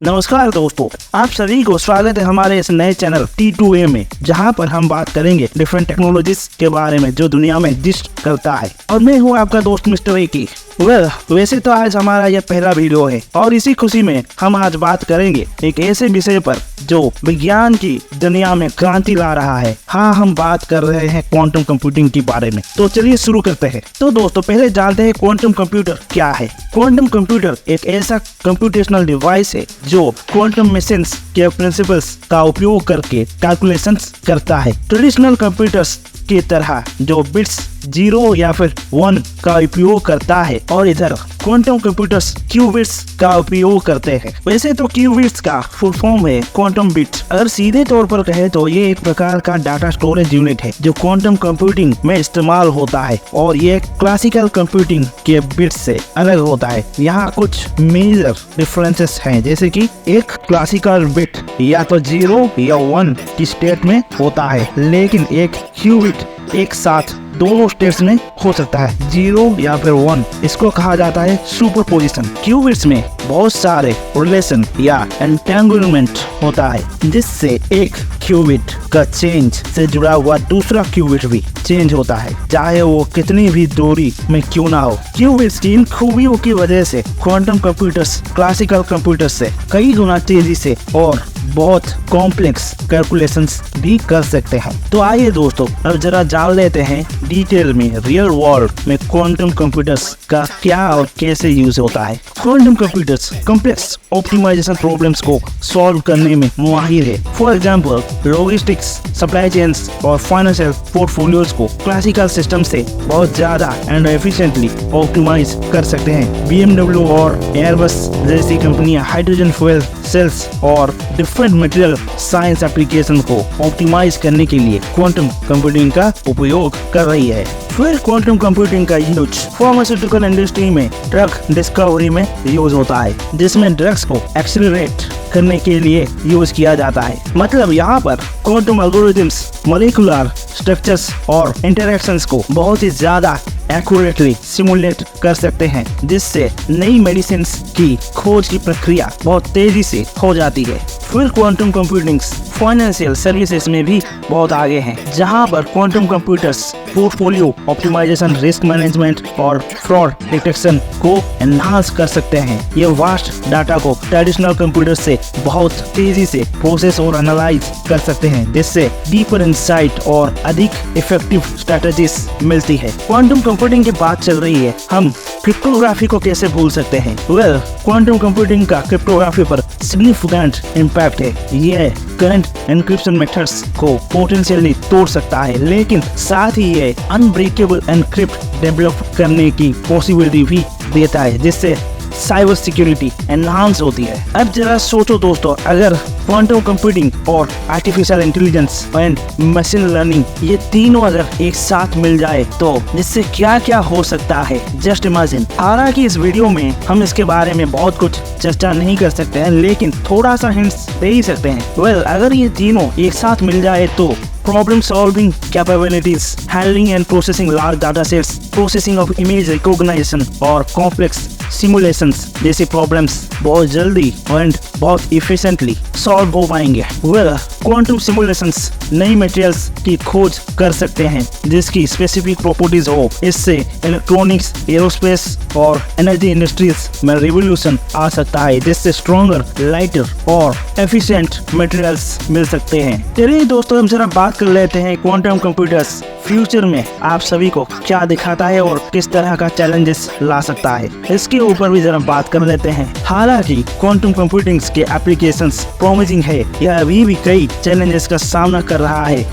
नमस्कार दोस्तों, आप सभी को स्वागत है हमारे इस नए चैनल T2A में, जहां पर हम बात करेंगे डिफरेंट टेक्नोलॉजीज के बारे में जो दुनिया में एग्जिस्ट करता है। और मैं हूं आपका दोस्त मिस्टर एकी। वैसे तो आज हमारा यह पहला वीडियो है और इसी खुशी में हम आज बात करेंगे एक ऐसे विषय पर जो विज्ञान की दुनिया में क्रांति ला रहा है। हाँ, हम बात कर रहे हैं क्वांटम कंप्यूटिंग के बारे में। तो चलिए शुरू करते हैं। तो दोस्तों, पहले जानते हैं क्वांटम कंप्यूटर क्या है। क्वांटम कंप्यूटर एक ऐसा कंप्यूटेशनल डिवाइस है जो क्वांटम मशीन्स के प्रिंसिपल्स का उपयोग करके कैलकुलेशंस करता है। ट्रेडिशनल कंप्यूटर्स की तरह जो बिट्स 0 या फिर 1 का उपयोग करता है, और इधर क्वांटम कंप्यूटर्स क्यूबिट्स का उपयोग करते हैं। वैसे तो क्यूबिट्स का फुल फॉर्म है क्वांटम बिट। अगर सीधे तौर पर कहे तो ये एक प्रकार का डाटा स्टोरेज यूनिट है जो क्वांटम कंप्यूटिंग में इस्तेमाल होता है, और ये क्लासिकल कंप्यूटिंग के बिट्स से अलग होता है। यहाँ कुछ मेजर डिफरेंसेस हैं, जैसे कि एक क्लासिकल बिट या तो 0 या 1 की स्टेट में होता है, लेकिन एक क्यूबिट एक साथ दोनों स्टेट्स में हो सकता है, 0 या फिर 1। इसको कहा जाता है सुपरपोजिशन। क्यूबिट्स में बहुत सारे रिलेशन या एंटेंगलमेंट होता है, जिससे एक क्यूबिट का चेंज से जुड़ा हुआ दूसरा क्यूबिट भी चेंज होता है, चाहे वो कितनी भी दूरी में क्यों ना हो। क्यूबिट्स की इन खूबियों की वजह से क्वांटम कंप्यूटर्स क्लासिकल कंप्यूटर्स से कई गुना तेजी से और बहुत कॉम्प्लेक्स कैलकुलेशंस भी कर सकते हैं। तो आइए दोस्तों, अब जरा जान लेते हैं डिटेल में रियल वर्ल्ड में क्वांटम कंप्यूटर्स का क्या और कैसे यूज होता है। Quantum computers complex optimization problems को सॉल्व करने में माहिर है। For example, logistics, supply chains और फाइनेंशियल पोर्टफोलियोज को क्लासिकल सिस्टम से बहुत ज्यादा एंड एफिशिएंटली ऑप्टिमाइज कर सकते हैं। BMW और एयरबस जैसी कंपनियां हाइड्रोजन फ्यूल सेल्स और डिफरेंट मटेरियल साइंस एप्लीकेशन को ऑप्टिमाइज करने के लिए क्वांटम कंप्यूटिंग का उपयोग कर रही है। फिर क्वांटम कंप्यूटिंग का यूज फार्मास्यूटिकल इंडस्ट्री में ड्रग डिस्कवरी में यूज होता है, जिसमें ड्रग्स को एक्सेलरेट करने के लिए यूज किया जाता है। मतलब यहाँ पर क्वांटम एल्गोरिथम्स मॉलिक्यूलर स्ट्रक्चर्स और इंटरैक्शंस को बहुत ही ज्यादा एक्यूरेटली सिमुलेट कर सकते हैं, जिससे नई मेडिसिन की खोज की प्रक्रिया बहुत तेजी से हो जाती है। फिर क्वांटम कंप्यूटिंग फाइनेंशियल सर्विसेज में भी बहुत आगे हैं, जहां पर quantum computers portfolio optimization, risk management और फ्रॉड डिटेक्शन को एनहांस कर सकते हैं। ये वास्ट डाटा को ट्रेडिशनल कंप्यूटर से बहुत तेजी से प्रोसेस और एनालाइज कर सकते हैं, जिससे डीपर इंसाइट और अधिक इफेक्टिव स्ट्रेटजीज मिलती है। क्वांटम कंप्यूटिंग की बात चल रही है, हम क्रिप्टोग्राफी को कैसे भूल सकते हैं। क्वांटम कंप्यूटिंग का क्रिप्टोग्राफी पर सिग्निफिकेंट इम्पैक्ट है। ये करंट एनक्रिप्शन मेथड्स को पोटेंशियली तोड़ सकता है, लेकिन साथ ही ये अनब्रेकेबल एनक्रिप्ट डेवलप करने की पॉसिबिलिटी भी देता है, जिससे साइबर सिक्योरिटी एनहांस होती है। अब जरा सोचो दोस्तों, अगर क्वांटम कंप्यूटिंग और artificial intelligence and machine learning ये तीनों अगर एक साथ मिल जाए तो जिससे क्या क्या हो सकता है, जस्ट इमेजिन। हालांकि इस वीडियो में हम इसके बारे में बहुत कुछ चर्चा नहीं कर सकते हैं, लेकिन थोड़ा सा हिंट्स दे ही सकते हैं। अगर ये तीनों एक साथ मिल जाए तो problem solving capabilities, handling and processing large data sets, processing of image recognition और complex simulations जैसे प्रॉब्लम्स बहुत जल्दी और बहुत इफिशिएंटली सॉल्व हो पाएंगे। क्वांटम सिमुलेशंस नई मटेरियल्स की खोज कर सकते हैं जिसकी स्पेसिफिक प्रॉपर्टीज हो। इससे इलेक्ट्रॉनिक्स, एरोस्पेस और एनर्जी इंडस्ट्रीज में रिवोल्यूशन आ सकता है, जिससे स्ट्रॉन्गर, लाइटर और एफिशिएंट मटेरियल्स मिल सकते हैं। चलिए दोस्तों, हम जरा बात कर लेते हैं क्वांटम कंप्यूटर्स फ्यूचर में आप सभी को क्या दिखाता है और किस तरह का चैलेंजेस ला सकता है, इसके ऊपर भी जरा बात कर लेते हैं। हालांकि क्वांटम कंप्यूटिंग के एप्लीकेशंस प्रॉमिसिंग है, यह अभी भी कई चैलेंजेस का सामना कर रहा है।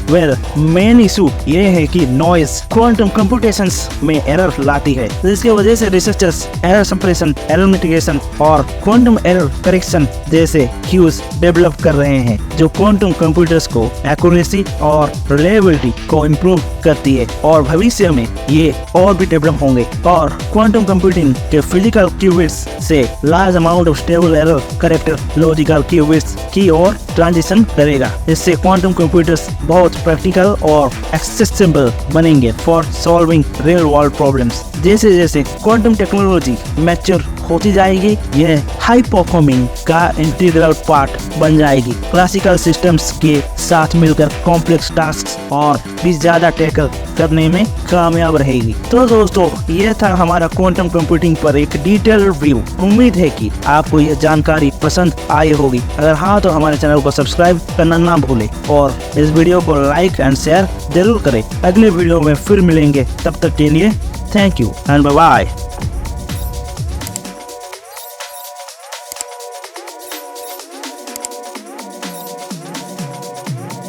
मेन इशू ये है कि नॉइज क्वांटम कंप्यूटेशंस में एरर लाती है, जिसकी वजह से researchers error suppression, error mitigation और क्वांटम एरर करेक्शन जैसे क्यूज डेवलप कर रहे हैं, जो क्वांटम कंप्यूटर्स को एक्यूरेसी और रिलायबिलिटी को इम्प्रूव करती है और भविष्य में ये और भी डेवलप होंगे और क्वांटम कंप्यूटिंग के फिजिकल क्यूबिट्स से large amount of stable error character logical qubits की ओर ट्रांजिशन करेगा। इससे क्वांटम कंप्यूटर्स बहुत प्रैक्टिकल और एक्सेसिबल बनेंगे for solving real world problems. जैसे जैसे क्वांटम टेक्नोलॉजी मैच्योर होती जाएगी, यह हाई परफॉर्मिंग का इंटीग्रल पार्ट बन जाएगी। क्लासिकल सिस्टम्स के साथ मिलकर कॉम्प्लेक्स टास्क और भी ज्यादा टैकल करने में कामयाब रहेगी। तो दोस्तों, यह था हमारा क्वांटम कंप्यूटिंग पर एक डिटेल रिव्यू। उम्मीद है कि आपको यह जानकारी पसंद आई होगी। अगर हाँ तो हमारे चैनल को सब्सक्राइब करना ना भूलें और इस वीडियो को लाइक एंड शेयर जरूर करें। अगले वीडियो में फिर मिलेंगे, तब तक के लिए thank you and bye bye.